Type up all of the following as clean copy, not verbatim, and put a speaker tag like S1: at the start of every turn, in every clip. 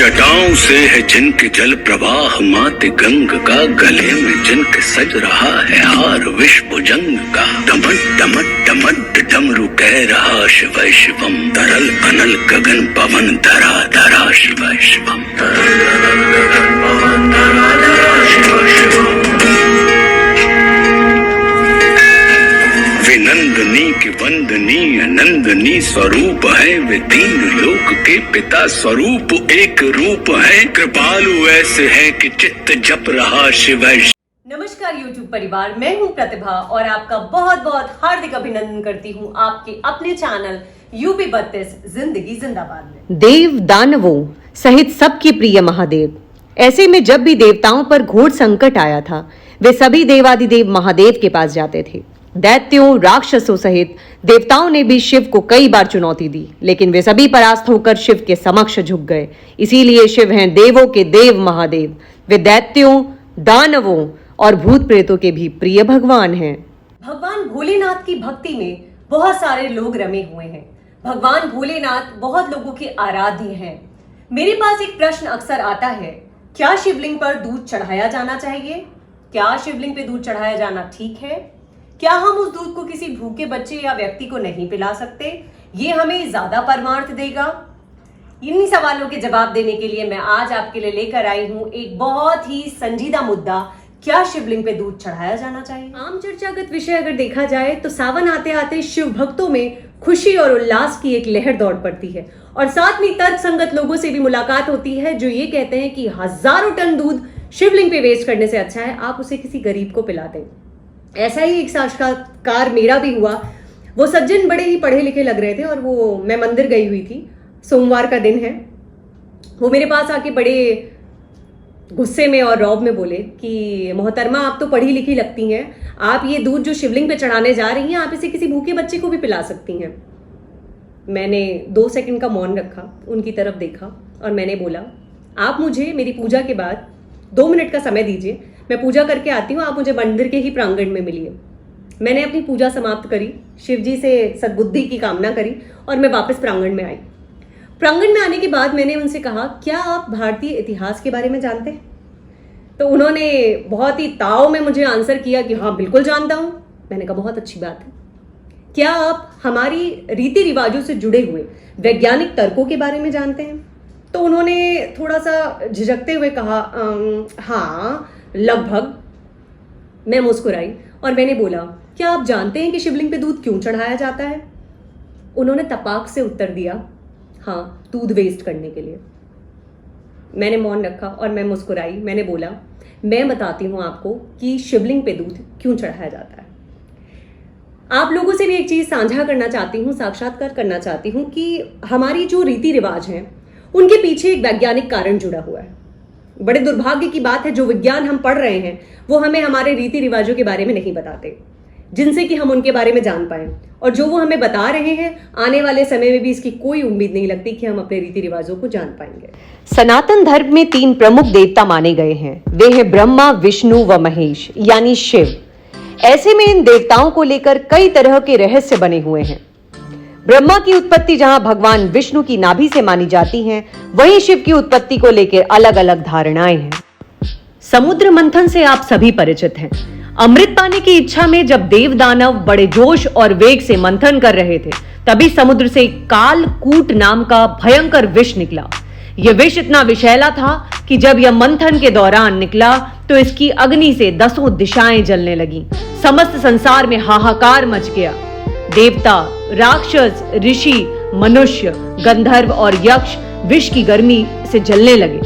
S1: जटाओं से है जिनके जल प्रवाह, मात गंग का गले में जिनके सज रहा है हार विश्व जंग का। डमट डमट डमट डमरू कह रहा शिव शिवम, तरल अनल गगन पवन धरा धरा शिव शिवम, तरल अनल गगन पवन धरा धरा शिव शिवम। विनंदनी की वंदनीय नंदनी स्वरूप है, वे तीन लोक के पिता स्वरूप एक रूप है। कृपालु ऐसे है कि चित्त जप रहा शिव।
S2: नमस्कार YouTube परिवार, मैं हूं प्रतिभा और आपका बहुत बहुत हार्दिक अभिनंदन करती हूं आपके अपने चैनल यूपी 32 जिंदगी जिंदाबाद में।
S3: देव दानवों सहित सबके प्रिय महादेव। ऐसे में जब भी देवताओं पर घोर संकट आया था, वे सभी देवादिदेव महादेव के पास जाते थे। दैत्यों राक्षसों सहित देवताओं ने भी शिव को कई बार चुनौती दी, लेकिन वे सभी परास्त होकर शिव के समक्ष झुक गए। इसीलिए शिव हैं देवों के देव महादेव। वे दैत्यों दानवों और भूत प्रेतों के भी प्रिय भगवान हैं।
S2: भगवान भोलेनाथ की भक्ति में बहुत सारे लोग रमे हुए हैं। भगवान भोलेनाथ बहुत लोगों के आराध्य हैं। मेरे पास एक प्रश्न अक्सर आता है, क्या शिवलिंग पर दूध चढ़ाया जाना चाहिए? क्या शिवलिंग पे दूध चढ़ाया जाना ठीक है? क्या हम उस दूध को किसी भूखे बच्चे या व्यक्ति को नहीं पिला सकते? ये हमें ज्यादा परमार्थ देगा? इन्हीं सवालों के जवाब देने के लिए मैं आज आपके लिए लेकर आई हूं एक बहुत ही संजीदा मुद्दा, क्या शिवलिंग पे दूध चढ़ाया जाना चाहिए? आम चर्चागत विषय अगर देखा जाए तो सावन आते आते शिव भक्तों में खुशी और उल्लास की एक लहर दौड़ पड़ती है और साथ में तर्क संगत लोगों से भी मुलाकात होती है जो ये कहते हैं कि हजारों टन दूध शिवलिंग पे वेस्ट करने से अच्छा है आप उसे किसी गरीब को पिला दें। ऐसा ही एक साक्षात्कार मेरा भी हुआ। वो सज्जन बड़े ही पढ़े लिखे लग रहे थे और मैं मंदिर गई हुई थी, सोमवार का दिन है। वो मेरे पास आके बड़े गुस्से में और रौब में बोले कि मोहतरमा आप तो पढ़ी लिखी लगती हैं, आप ये दूध जो शिवलिंग पे चढ़ाने जा रही हैं आप इसे किसी भूखे बच्चे को भी पिला सकती हैं। मैंने 2 सेकंड का मौन रखा, उनकी तरफ देखा और मैंने बोला आप मुझे मेरी पूजा के बाद 2 मिनट का समय दीजिए, मैं पूजा करके आती हूँ, आप मुझे मंदिर के ही प्रांगण में मिलिए। मैंने अपनी पूजा समाप्त करी, शिव जी से सद्बुद्धि की कामना करी और मैं वापस प्रांगण में आई। प्रांगण में आने के बाद मैंने उनसे कहा क्या आप भारतीय इतिहास के बारे में जानते हैं? तो उन्होंने बहुत ही ताव में मुझे आंसर किया कि हाँ बिल्कुल जानता हूँ। मैंने कहा बहुत अच्छी बात है, क्या आप हमारी रीति रिवाजों से जुड़े हुए वैज्ञानिक तर्कों के बारे में जानते हैं? तो उन्होंने थोड़ा सा झिझकते हुए कहा हाँ लगभग। मैं मुस्कुराई और मैंने बोला क्या आप जानते हैं कि शिवलिंग पे दूध क्यों चढ़ाया जाता है? उन्होंने तपाक से उत्तर दिया हाँ दूध वेस्ट करने के लिए। मैंने मौन रखा और मैं मुस्कुराई। मैंने बोला मैं बताती हूँ आपको कि शिवलिंग पे दूध क्यों चढ़ाया जाता है। आप लोगों से भी एक चीज साझा करना चाहती हूँ, साक्षात्कार करना चाहती हूँ कि हमारी जो रीति रिवाज हैं उनके पीछे एक वैज्ञानिक कारण जुड़ा हुआ है। बड़े दुर्भाग्य की बात है जो विज्ञान हम पढ़ रहे हैं वो हमें हमारे रीति रिवाजों के बारे में नहीं बताते, जिनसे कि हम उनके बारे में जान पाए। और जो वो हमें बता रहे हैं आने वाले समय में भी इसकी कोई उम्मीद नहीं लगती कि हम अपने रीति रिवाजों को जान पाएंगे।
S3: सनातन धर्म में 3 प्रमुख देवता माने गए हैं, वे हैं ब्रह्मा विष्णु व महेश यानी शिव। ऐसे में इन देवताओं को लेकर कई तरह के रहस्य बने हुए हैं। ब्रह्मा की उत्पत्ति जहां भगवान विष्णु की नाभि से मानी जाती है, वहीं शिव की उत्पत्ति को लेकर अलग अलग धारणाएं हैं। समुद्र मंथन से आप सभी परिचित हैं। अमृत पाने की इच्छा में जब देव दानव बड़े जोश और वेग से मंथन कर रहे थे, तभी समुद्र से कालकूट नाम का भयंकर विष निकला। यह विष इतना विषैला था कि जब यह मंथन के दौरान निकला तो इसकी अग्नि से 10 दिशाएं जलने लगी। समस्त संसार में हाहाकार मच गया। देवता राक्षस ऋषि मनुष्य गंधर्व और यक्ष विष की गर्मी से जलने लगे।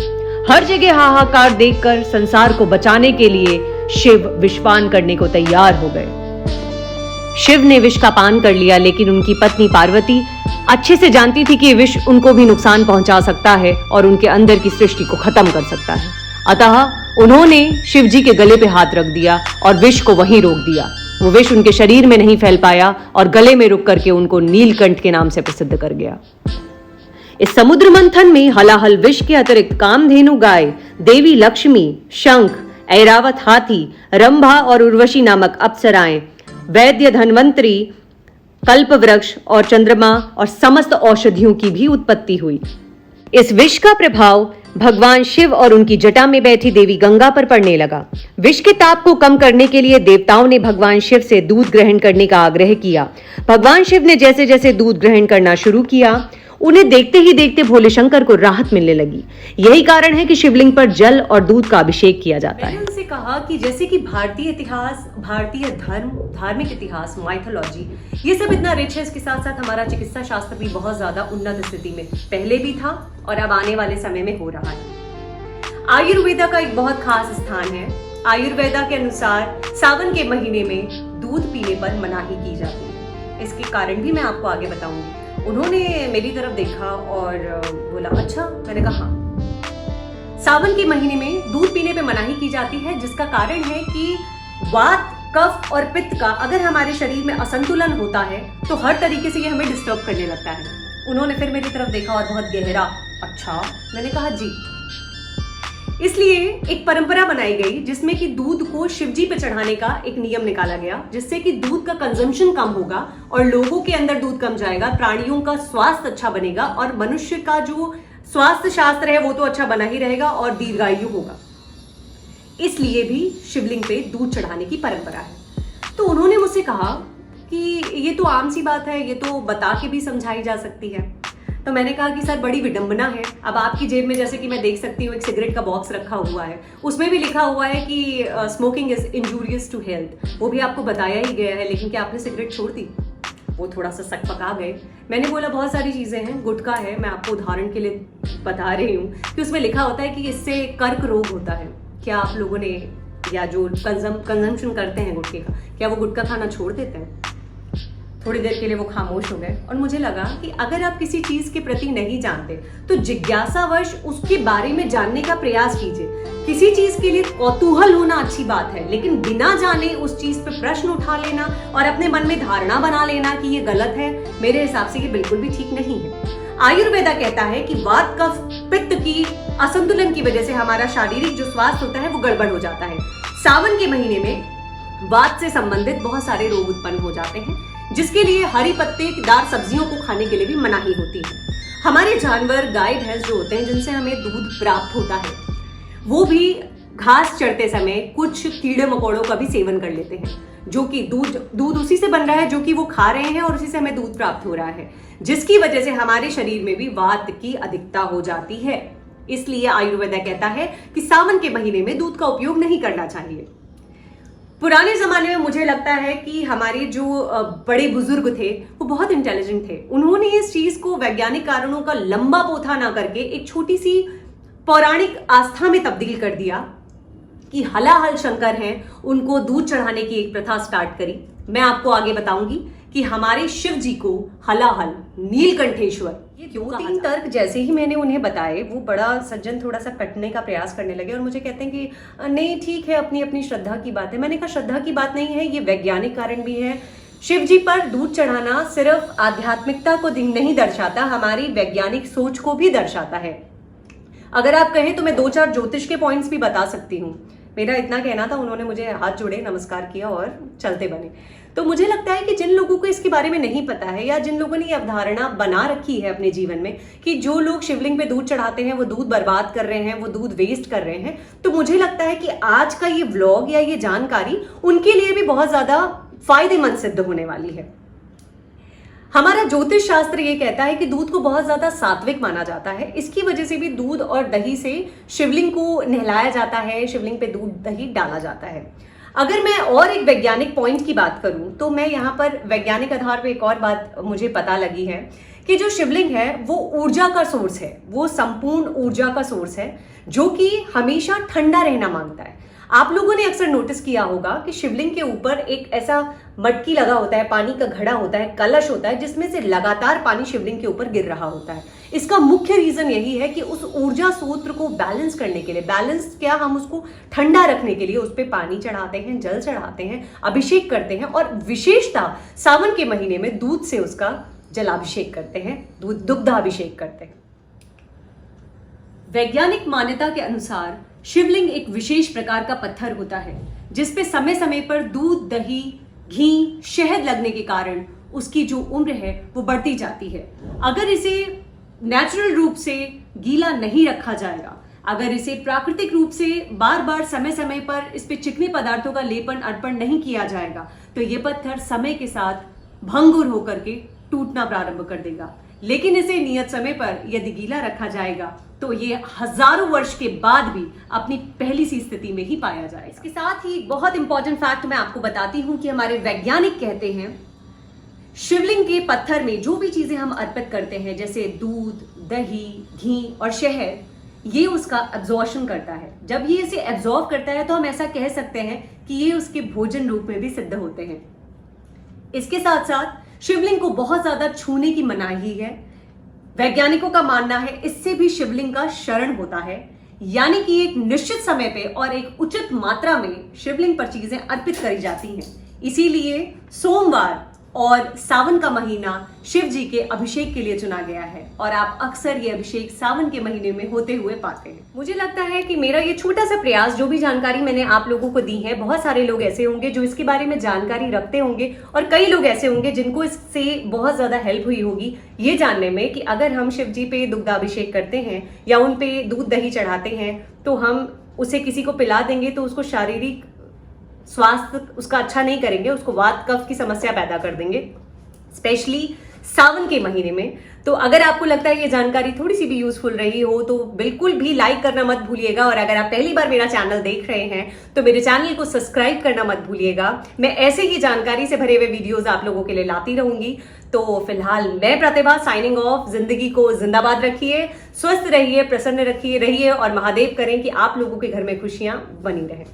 S3: हर जगह हाहाकार देखकर संसार को बचाने के लिए शिव विषपान करने को तैयार हो गए। शिव ने विष का पान कर लिया, लेकिन उनकी पत्नी पार्वती अच्छे से जानती थी कि विष उनको भी नुकसान पहुंचा सकता है और उनके अंदर की सृष्टि को खत्म कर सकता है। अतः उन्होंने शिव जी के गले पे हाथ रख दिया और विष को वहीं रोक दिया। वो विष उनके शरीर में नहीं फैल पाया और गले में रुक करके उनको नीलकंठ के नाम से प्रसिद्ध कर गया। इस समुद्र मंथन में हलाहल विष के अतिरिक्त कामधेनु गाय, देवी लक्ष्मी, शंख, ऐरावत हाथी, रंभा और उर्वशी नामक अप्सराएं, वैद्य धन्वंतरी, कल्प वृक्ष और चंद्रमा और समस्त औषधियों की भी उत्पत्ति हुई। इस विष का प्रभाव भगवान शिव और उनकी जटा में बैठी देवी गंगा पर पड़ने लगा। विष के ताप को कम करने के लिए देवताओं ने भगवान शिव से दूध ग्रहण करने का आग्रह किया। भगवान शिव ने जैसे जैसे दूध ग्रहण करना शुरू किया, उन्हें देखते ही देखते भोले शंकर को राहत मिलने लगी। यही कारण है कि शिवलिंग पर जल और दूध का अभिषेक किया जाता है।
S2: मैंने उनसे कहा कि जैसे कि भारतीय इतिहास, भारतीय धर्म, धार्मिक इतिहास, माइथोलॉजी, ये सब इतना रिच है, इसके साथ साथ हमारा चिकित्सा शास्त्र भी बहुत ज्यादा उन्नत स्थिति में पहले भी था और अब आने वाले समय में हो रहा है। आयुर्वेदा का एक बहुत खास स्थान है। आयुर्वेदा के अनुसार सावन के महीने में दूध पीने पर मनाही की जाती है। इसके कारण भी मैं आपको आगे बताऊंगी। उन्होंने मेरी तरफ देखा और बोला अच्छा। मैंने कहा हाँ, सावन के महीने में दूध पीने पे मनाही की जाती है, जिसका कारण है कि वात, कफ और पित्त का अगर हमारे शरीर में असंतुलन होता है तो हर तरीके से ये हमें डिस्टर्ब करने लगता है। उन्होंने फिर मेरी तरफ देखा और बहुत गहरा अच्छा। मैंने कहा जी। इसलिए एक परंपरा बनाई गई जिसमें कि दूध को शिवजी पे चढ़ाने का एक नियम निकाला गया, जिससे कि दूध का कंजम्पशन कम होगा और लोगों के अंदर दूध कम जाएगा, प्राणियों का स्वास्थ्य अच्छा बनेगा और मनुष्य का जो स्वास्थ्य शास्त्र है वो तो अच्छा बना ही रहेगा और दीर्घायु होगा। इसलिए भी शिवलिंग पे दूध चढ़ाने की परंपरा है। तो उन्होंने मुझसे कहा कि ये तो आम सी बात है, ये तो बता के भी समझाई जा सकती है। तो मैंने कहा कि सर बड़ी विडंबना है। अब आपकी जेब में जैसे कि मैं देख सकती हूँ एक सिगरेट का बॉक्स रखा हुआ है, उसमें भी लिखा हुआ है कि smoking is injurious to health. वो भी आपको बताया ही गया है, लेकिन क्या आपने सिगरेट छोड़ दी? वो थोड़ा सा सकपका गए। मैंने बोला बहुत सारी चीज़ें हैं, गुटखा है, मैं आपको उदाहरण के लिए बता रही हूँ कि उसमें लिखा होता है कि इससे कर्क रोग होता है। क्या आप लोगों ने या जो कंजम्पशन करते हैं गुटखे का, क्या वो गुटखा खाना छोड़ देते हैं? थोड़ी देर के लिए वो खामोश हो गए और मुझे लगा कि अगर आप किसी चीज के प्रति नहीं जानते तो जिज्ञासावश उसके बारे में जानने का प्रयास कीजिए। किसी चीज के लिए कौतूहल होना अच्छी बात है, लेकिन बिना जाने उस चीज पे प्रश्न उठा लेना और अपने मन में धारणा बना लेना कि ये गलत है, मेरे हिसाब से ये बिल्कुल भी ठीक नहीं है। आयुर्वेदा कहता है कि वात, कफ, पित्त की असंतुलन की वजह से हमारा शारीरिक जो स्वास्थ्य होता है वो गड़बड़ हो जाता है। सावन के महीने में वात से संबंधित बहुत सारे रोग उत्पन्न हो जाते हैं, जिसके लिए हरी पत्तेदार सब्जियों को खाने के लिए भी मनाही होती है। हमारे जानवर, गाय, भैंस जो होते हैं जिनसे हमें दूध प्राप्त होता है, वो भी घास चढ़ते समय कुछ कीड़े मकोड़ों का भी सेवन कर लेते हैं, जो कि दूध उसी से बन रहा है जो कि वो खा रहे हैं और उसी से हमें दूध प्राप्त हो रहा है, जिसकी वजह से हमारे शरीर में भी वात की अधिकता हो जाती है। इसलिए आयुर्वेदा कहता है कि सावन के महीने में दूध का उपयोग नहीं करना चाहिए। पुराने जमाने में मुझे लगता है कि हमारे जो बड़े बुजुर्ग थे वो बहुत इंटेलिजेंट थे। उन्होंने इस चीज को वैज्ञानिक कारणों का लंबा पोथा ना करके एक छोटी सी पौराणिक आस्था में तब्दील कर दिया कि हलाहल शंकर हैं, उनको दूध चढ़ाने की एक प्रथा स्टार्ट करी। मैं आपको आगे बताऊंगी कि हमारे शिव जी को हलाहल, नीलकंठेश्वर, ये 2-3 तर्क जैसे ही मैंने उन्हें बताए, वो बड़ा सज्जन थोड़ा सा कटने का प्रयास करने लगे और मुझे कहते हैं कि नहीं ठीक है, अपनी अपनी श्रद्धा की बात है। मैंने कहा श्रद्धा की बात नहीं है, ये वैज्ञानिक कारण भी है। शिव जी पर दूध चढ़ाना सिर्फ आध्यात्मिकता को नहीं दर्शाता, हमारी वैज्ञानिक सोच को भी दर्शाता है। अगर आप कहें तो मैं 2-4 ज्योतिष के पॉइंट्स भी बता सकती हूँ। मेरा इतना कहना था, उन्होंने मुझे हाथ जोड़े, नमस्कार किया और चलते बने। तो मुझे लगता है कि जिन लोगों को इसके बारे में नहीं पता है या जिन लोगों ने ये अवधारणा बना रखी है अपने जीवन में कि जो लोग शिवलिंग पे दूध चढ़ाते हैं वो दूध बर्बाद कर रहे हैं, वो दूध वेस्ट कर रहे हैं, तो मुझे लगता है कि आज का ये व्लॉग या ये जानकारी उनके लिए भी बहुत ज्यादा फायदेमंद सिद्ध होने वाली है। हमारा ज्योतिष शास्त्र ये कहता है कि दूध को बहुत ज्यादा सात्विक माना जाता है। इसकी वजह से भी दूध और दही से शिवलिंग को नहलाया जाता है, शिवलिंग पे दूध दही डाला जाता है। अगर मैं और एक वैज्ञानिक पॉइंट की बात करूं तो मैं यहाँ पर वैज्ञानिक आधार पर एक और बात मुझे पता लगी है कि जो शिवलिंग है वो ऊर्जा का सोर्स है, वो संपूर्ण ऊर्जा का सोर्स है जो कि हमेशा ठंडा रहना मांगता है। आप लोगों ने अक्सर नोटिस किया होगा कि शिवलिंग के ऊपर एक ऐसा मटकी लगा होता है, पानी का घड़ा होता है, कलश होता है, जिसमें से लगातार पानी शिवलिंग के ऊपर गिर रहा होता है। इसका मुख्य रीजन यही है कि उस ऊर्जा स्रोत को बैलेंस करने के लिए, बैलेंस क्या, हम उसको ठंडा रखने के लिए उस पर पानी चढ़ाते हैं, जल चढ़ाते हैं, अभिषेक करते हैं और विशेषतः सावन के महीने में दूध से उसका जलाभिषेक करते हैं, दुग्धाभिषेक करते हैं। वैज्ञानिक मान्यता के अनुसार शिवलिंग एक विशेष प्रकार का पत्थर होता है जिसपे समय समय पर दूध, दही, घी, शहद लगने के कारण उसकी जो उम्र है वो बढ़ती जाती है। अगर इसे नेचुरल रूप से गीला नहीं रखा जाएगा, अगर इसे प्राकृतिक रूप से बार बार समय समय पर इस पे चिकने पदार्थों का लेपन अर्पण नहीं किया जाएगा तो ये पत्थर समय के साथ भंगुर होकर के टूटना प्रारंभ कर देगा। लेकिन इसे नियत समय पर यदि गीला रखा जाएगा तो ये हजारों वर्ष के बाद भी अपनी पहली सी स्थिति में ही पाया जाएगा। इसके साथ ही एक बहुत इंपॉर्टेंट फैक्ट मैं आपको बताती हूं कि हमारे वैज्ञानिक कहते हैं शिवलिंग के पत्थर में जो भी चीजें हम अर्पित करते हैं जैसे दूध, दही, घी और शहद, ये उसका एब्जॉर्प्शन करता है। जब ये इसे एब्जॉर्ब करता है तो हम ऐसा कह सकते हैं कि ये उसके भोजन रूप में भी सिद्ध होते हैं। इसके साथ साथ शिवलिंग को बहुत ज्यादा छूने की मनाही है। वैज्ञानिकों का मानना है इससे भी शिवलिंग का शरण होता है, यानी कि एक निश्चित समय पे और एक उचित मात्रा में शिवलिंग पर चीजें अर्पित करी जाती हैं। इसीलिए सोमवार और सावन का महीना शिव जी के अभिषेक के लिए चुना गया है और आप अक्सर ये अभिषेक सावन के महीने में होते हुए पाते हैं। मुझे लगता है कि मेरा ये छोटा सा प्रयास, जो भी जानकारी मैंने आप लोगों को दी है, बहुत सारे लोग ऐसे होंगे जो इसके बारे में जानकारी रखते होंगे और कई लोग ऐसे होंगे जिनको इससे बहुत ज्यादा हेल्प हुई होगी ये जानने में कि अगर हम शिव जी पे दुग्धाभिषेक करते हैं या उन पे दूध दही चढ़ाते हैं तो हम उसे किसी को पिला देंगे तो उसको शारीरिक स्वास्थ्य उसका अच्छा नहीं करेंगे, उसको वात कफ की समस्या पैदा कर देंगे, स्पेशली सावन के महीने में। तो अगर आपको लगता है ये जानकारी थोड़ी सी भी यूजफुल रही हो तो बिल्कुल भी लाइक करना मत भूलिएगा और अगर आप पहली बार मेरा चैनल देख रहे हैं तो मेरे चैनल को सब्सक्राइब करना मत भूलिएगा। मैं ऐसे ही जानकारी से भरे हुए वीडियोस आप लोगों के लिए लाती रहूंगी। तो फिलहाल मैं प्रतिभा साइनिंग ऑफ। जिंदगी को जिंदाबाद रखिए, स्वस्थ रहिए, प्रसन्न रखिए रहिए और महादेव करें कि आप लोगों के घर में खुशियां बनी रहें।